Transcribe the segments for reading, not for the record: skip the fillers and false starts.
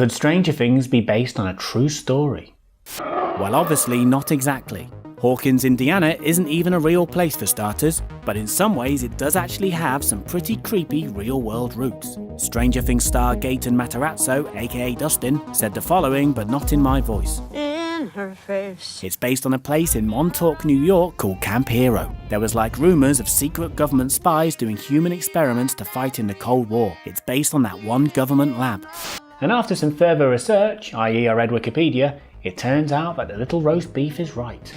Could Stranger Things be based on a true story? Well, obviously not exactly. Hawkins, Indiana isn't even a real place for starters, but in some ways it does actually have some pretty creepy real-world roots. Stranger Things star Gaten Matarazzo, aka Dustin, said the following, but not in my voice. In her face. It's based on a place in Montauk, New York called Camp Hero. There was like rumours of secret government spies doing human experiments to fight in the Cold War. It's based on that one government lab. And after some further research, i.e. I read Wikipedia, it turns out that the little roast beef is right.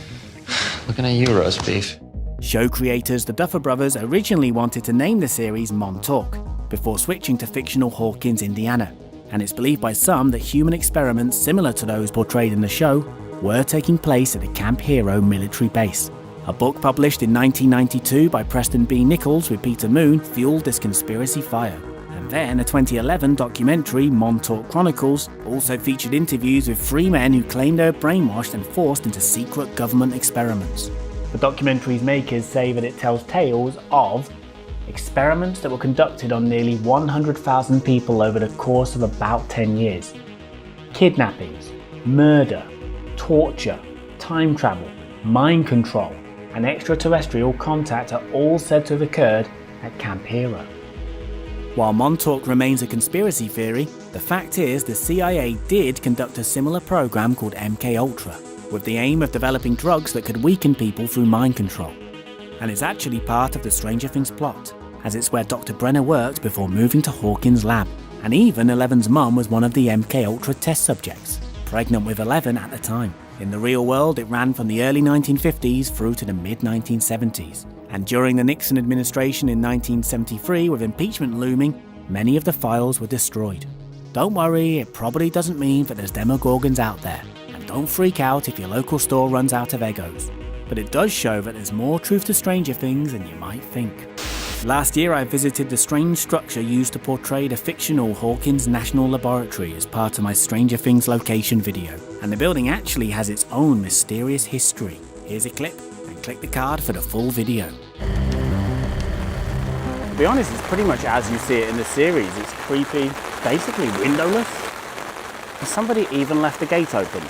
Looking at you, roast beef. Show creators the Duffer Brothers originally wanted to name the series Montauk, before switching to fictional Hawkins, Indiana. And it's believed by some that human experiments similar to those portrayed in the show were taking place at a Camp Hero military base. A book published in 1992 by Preston B. Nichols with Peter Moon fueled this conspiracy fire. And then a 2011 documentary, Montauk Chronicles, also featured interviews with 3 men who claimed they were brainwashed and forced into secret government experiments. The documentary's makers say that it tells tales of experiments that were conducted on nearly 100,000 people over the course of about 10 years. Kidnappings, murder, torture, time travel, mind control, and extraterrestrial contact are all said to have occurred at Camp Hero. While Montauk remains a conspiracy theory, the fact is the CIA did conduct a similar program called MKUltra, with the aim of developing drugs that could weaken people through mind control. And it's actually part of the Stranger Things plot, as it's where Dr. Brenner worked before moving to Hawkins' lab. And even Eleven's mum was one of the MKUltra test subjects, pregnant with 11 at the time. In the real world, it ran from the early 1950s through to the mid-1970s. And during the Nixon administration in 1973, with impeachment looming, many of the files were destroyed. Don't worry, it probably doesn't mean that there's Demogorgons out there. And don't freak out if your local store runs out of Eggos. But it does show that there's more truth to Stranger Things than you might think. Last year I visited the strange structure used to portray the fictional Hawkins National Laboratory as part of my Stranger Things location video. And the building actually has its own mysterious history. Here's a clip, and click the card for the full video. To be honest, it's pretty much as you see it in the series. It's creepy, basically windowless. And somebody even left the gate open.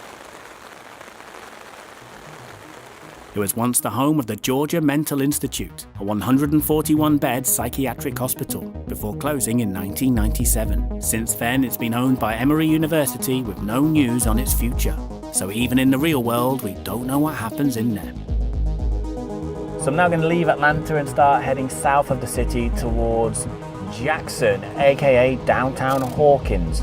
It was once the home of the Georgia Mental Institute, a 141-bed psychiatric hospital, before closing in 1997. Since then, it's been owned by Emory University with no news on its future. So even in the real world, we don't know what happens in there. So I'm now going to leave Atlanta and start heading south of the city towards Jackson, aka downtown Hawkins.